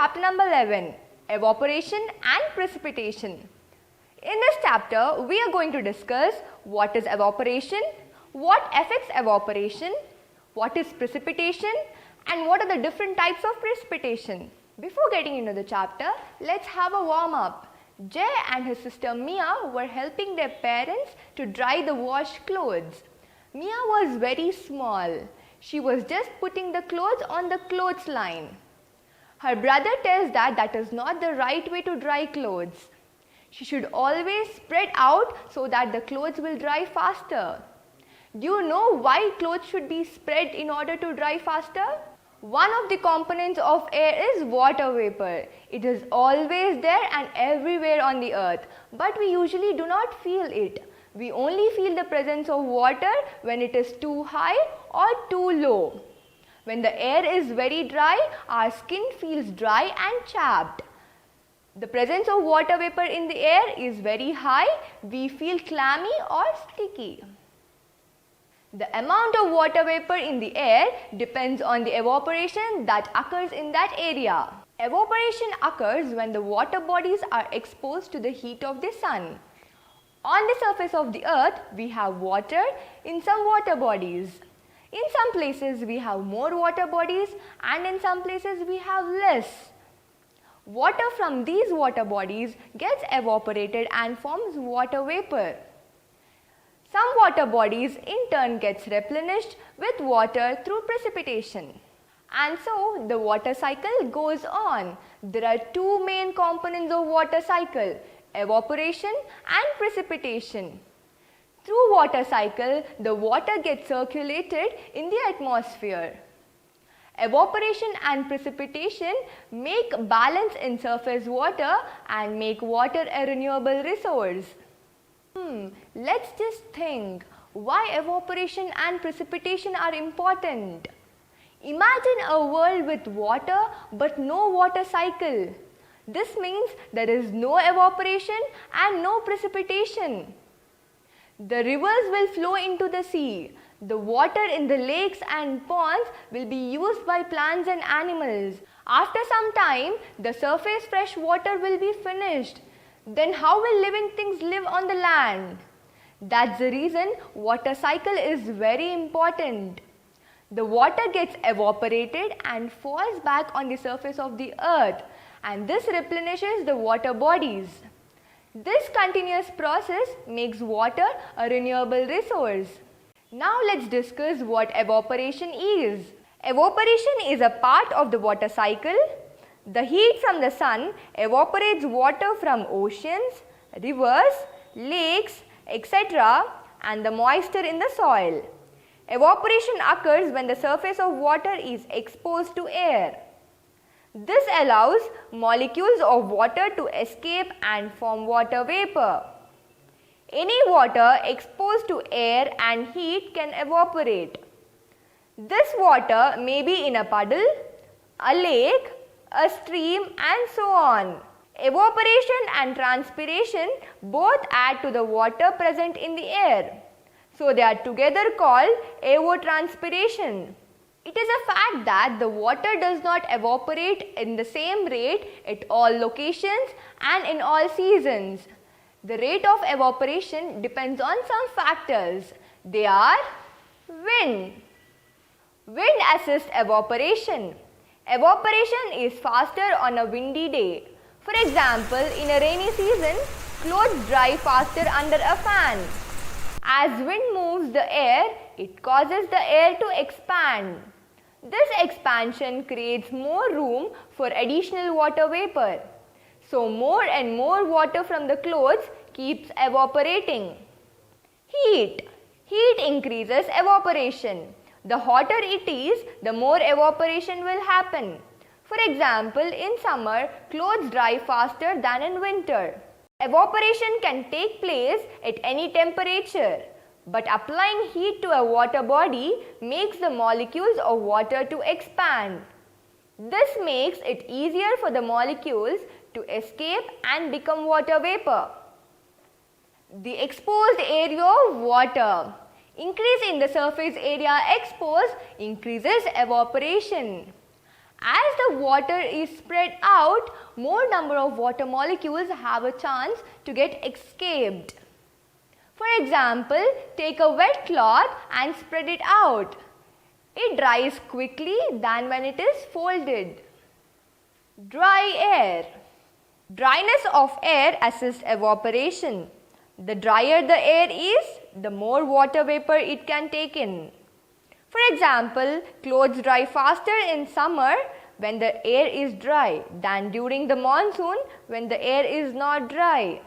chapter number 11, Evaporation and Precipitation. In this chapter, we are going to discuss what is evaporation, what affects evaporation, what is precipitation, and what are the different types of precipitation. Before getting into the chapter, let's have a warm-up. Jay and his sister Mia were helping their parents to dry the washed clothes. Mia was very small. She was just putting the clothes on the clothesline. Her brother tells that is not the right way to dry clothes. She should always spread out so that the clothes will dry faster. Do you know why clothes should be spread in order to dry faster? One of the components of air is water vapor. It is always there and everywhere on the earth, but we usually do not feel it. We only feel the presence of water when it is too high or too low. When the air is very dry, our skin feels dry and chapped. The presence of water vapor in the air is very high, we feel clammy or sticky. The amount of water vapor in the air depends on the evaporation that occurs in that area. Evaporation occurs when the water bodies are exposed to the heat of the sun. On the surface of the earth, we have water in some water bodies. In some places, we have more water bodies and in some places, we have less. Water from these water bodies gets evaporated and forms water vapor. Some water bodies in turn gets replenished with water through precipitation. And so the water cycle goes on. There are two main components of water cycle, evaporation and precipitation. Through water cycle, the water gets circulated in the atmosphere. Evaporation and precipitation make balance in surface water and make water a renewable resource. Let's just think why evaporation and precipitation are important. Imagine a world with water but no water cycle. This means there is no evaporation and no precipitation. The rivers will flow into the sea. The water in the lakes and ponds will be used by plants and animals. After some time, the surface fresh water will be finished. Then how will living things live on the land? That's the reason water cycle is very important. The water gets evaporated and falls back on the surface of the earth, and this replenishes the water bodies. This continuous process makes water a renewable resource. Now let's discuss what evaporation is. Evaporation is a part of the water cycle. The heat from the sun evaporates water from oceans, rivers, lakes, etc. and the moisture in the soil. Evaporation occurs when the surface of water is exposed to air. This allows molecules of water to escape and form water vapor. Any water exposed to air and heat can evaporate. This water may be in a puddle, a lake, a stream, and so on. Evaporation and transpiration both add to the water present in the air. So they are together called evapotranspiration. It is a fact that the water does not evaporate in the same rate at all locations and in all seasons. The rate of evaporation depends on some factors. They are wind. Wind assists evaporation. Evaporation is faster on a windy day. For example, in a rainy season, clothes dry faster under a fan. As wind moves the air, it causes the air to expand. This expansion creates more room for additional water vapor. So more and more water from the clothes keeps evaporating. Heat. Heat increases evaporation. The hotter it is, the more evaporation will happen. For example, in summer, clothes dry faster than in winter. Evaporation can take place at any temperature, but applying heat to a water body makes the molecules of water to expand. This makes it easier for the molecules to escape and become water vapor. The exposed area of water. Increase in the surface area exposed increases evaporation. As the water is spread out, more number of water molecules have a chance to get escaped. For example, take a wet cloth and spread it out. It dries quickly than when it is folded. Dry air. Dryness of air assists evaporation. The drier the air is, the more water vapor it can take in. For example, clothes dry faster in summer when the air is dry than during the monsoon when the air is not dry.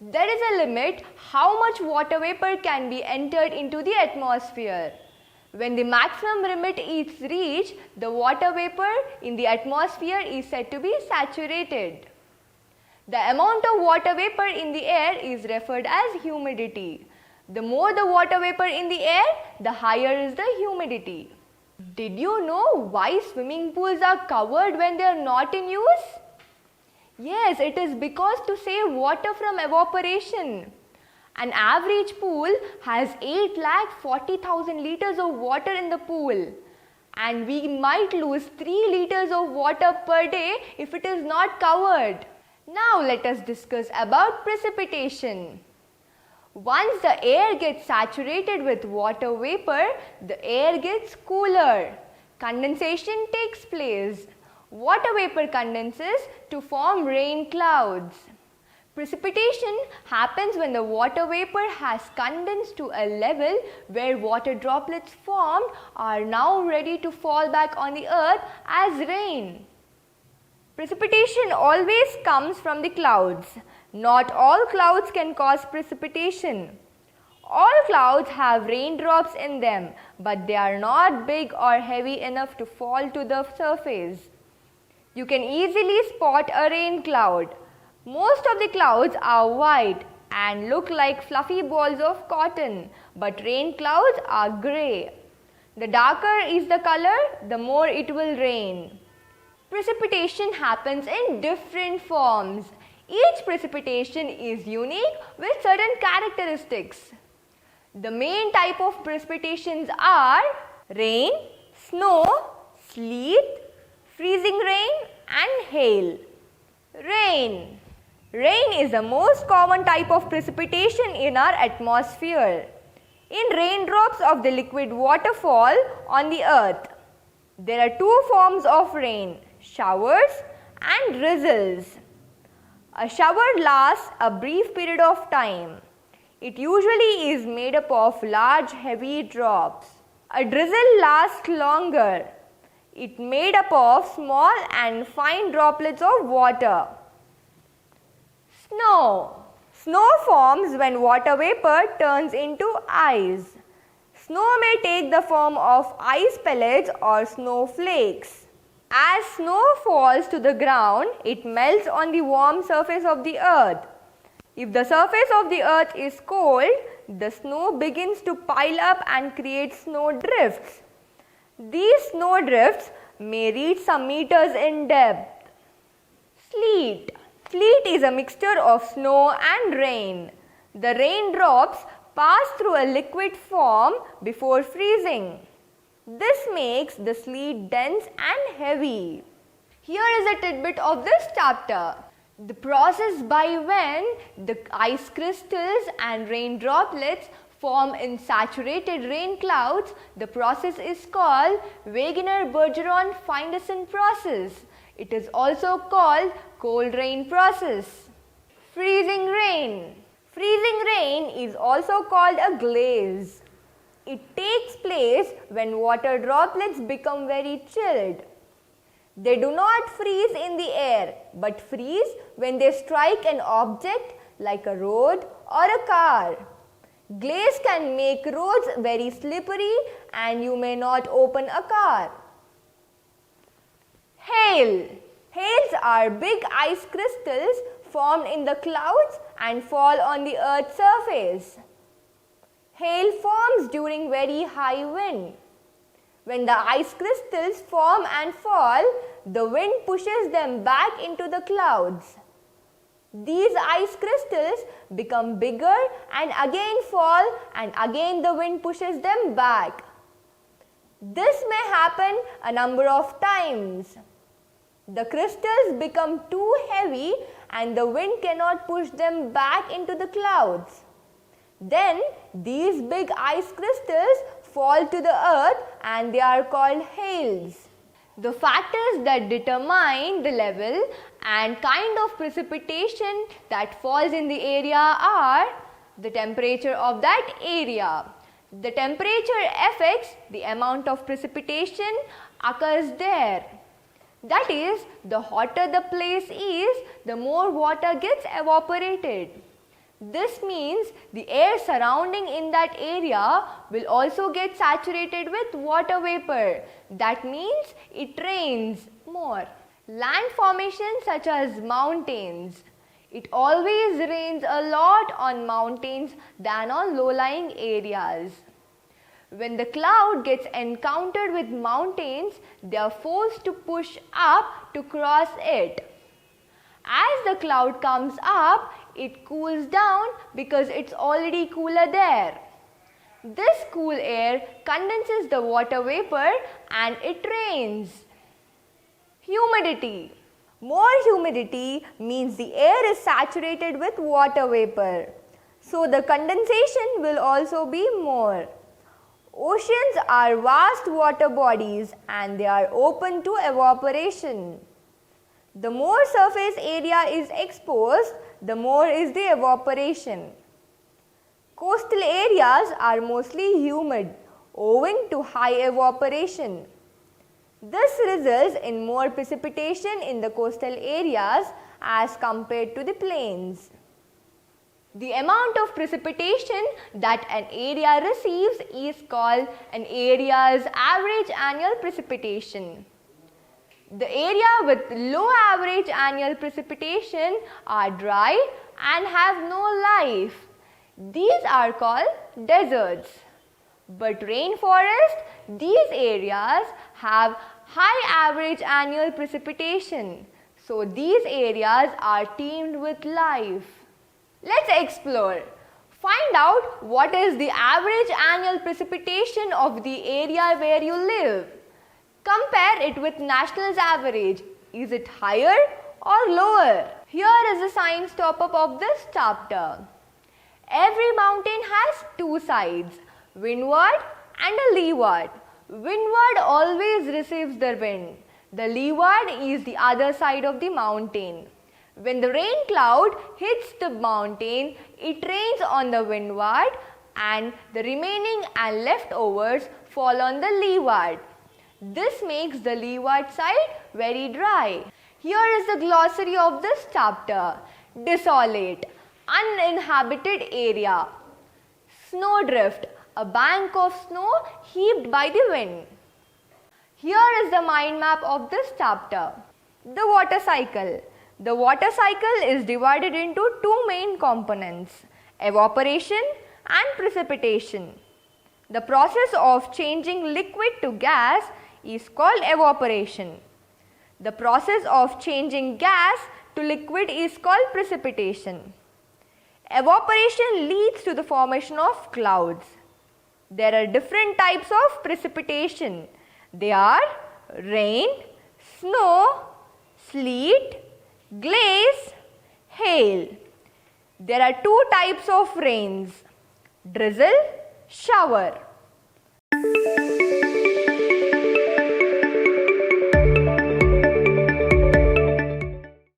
There is a limit how much water vapor can be entered into the atmosphere. When the maximum limit is reached, the water vapor in the atmosphere is said to be saturated. The amount of water vapor in the air is referred as humidity. The more the water vapor in the air, the higher is the humidity. Did you know why swimming pools are covered when they are not in use? Yes, it is because to save water from evaporation. An average pool has 8,40,000 liters of water in the pool, and we might lose 3 liters of water per day if it is not covered. Now let us discuss about precipitation. Once the air gets saturated with water vapor, the air gets cooler. Condensation takes place. Water vapor condenses to form rain clouds. Precipitation happens when the water vapor has condensed to a level where water droplets formed are now ready to fall back on the earth as rain. Precipitation always comes from the clouds. Not all clouds can cause precipitation. All clouds have raindrops in them, but they are not big or heavy enough to fall to the surface. You can easily spot a rain cloud. Most of the clouds are white and look like fluffy balls of cotton, but rain clouds are grey. The darker is the color, the more it will rain. Precipitation happens in different forms. Each precipitation is unique with certain characteristics. The main type of precipitations are rain, snow, sleet, freezing rain and hail. Rain. Rain is the most common type of precipitation in our atmosphere. In raindrops of the liquid water fall on the earth. There are two forms of rain, showers and drizzles. A shower lasts a brief period of time. It usually is made up of large heavy drops. A drizzle lasts longer. It made up of small and fine droplets of water. Snow. Snow forms when water vapor turns into ice. Snow may take the form of ice pellets or snowflakes. As snow falls to the ground, it melts on the warm surface of the earth. If the surface of the earth is cold, the snow begins to pile up and create snow drifts. These snow drifts may reach some meters in depth. Sleet. Sleet is a mixture of snow and rain. The raindrops pass through a liquid form before freezing. This makes the sleet dense and heavy. Here is a tidbit of this chapter. The process by when the ice crystals and rain droplets form in saturated rain clouds, the process is called Wegener-Bergeron-Feinstein process. It is also called cold rain process. Freezing rain. Freezing rain is also called a glaze. It takes place when water droplets become very chilled. They do not freeze in the air, but freeze when they strike an object like a road or a car. Glaze can make roads very slippery and you may not open a car. Hail. Hails are big ice crystals formed in the clouds and fall on the earth's surface. Hail forms during very high wind. When the ice crystals form and fall, the wind pushes them back into the clouds. These ice crystals become bigger and again fall, and again the wind pushes them back. This may happen a number of times. The crystals become too heavy and the wind cannot push them back into the clouds. Then these big ice crystals fall to the earth and they are called hails. The factors that determine the level and kind of precipitation that falls in the area are the temperature of that area. The temperature affects the amount of precipitation occurs there. That is, the hotter the place is, the more water gets evaporated. This means the air surrounding in that area will also get saturated with water vapor. That means it rains more. Land formations such as mountains. It always rains a lot on mountains than on low-lying areas. When the cloud gets encountered with mountains, they are forced to push up to cross it. As the cloud comes up, it cools down because it's already cooler there. This cool air condenses the water vapor and it rains. Humidity. More humidity means the air is saturated with water vapor. So the condensation will also be more. Oceans are vast water bodies and they are open to evaporation. The more surface area is exposed, the more is the evaporation. Coastal areas are mostly humid owing to high evaporation. This results in more precipitation in the coastal areas as compared to the plains. The amount of precipitation that an area receives is called an area's average annual precipitation. The area with low average annual precipitation are dry and have no life. These are called deserts. But rainforest, these areas have high average annual precipitation. So these areas are teemed with life. Let's explore. Find out what is the average annual precipitation of the area where you live. Compare it with national's average. Is it higher or lower? Here is the science top-up of this chapter. Every mountain has two sides, windward and a leeward. Windward always receives the wind. The leeward is the other side of the mountain. When the rain cloud hits the mountain, it rains on the windward and the remaining and leftovers fall on the leeward. This makes the leeward side very dry. Here is the glossary of this chapter. Desolate, uninhabited area. Snowdrift, a bank of snow heaved by the wind. Here is the mind map of this chapter. The water cycle. The water cycle is divided into two main components, evaporation and precipitation. The process of changing liquid to gas is called evaporation. The process of changing gas to liquid is called precipitation. Evaporation leads to the formation of clouds. There are different types of precipitation. They are rain, snow, sleet, glaze, hail. There are two types of rains, drizzle, shower.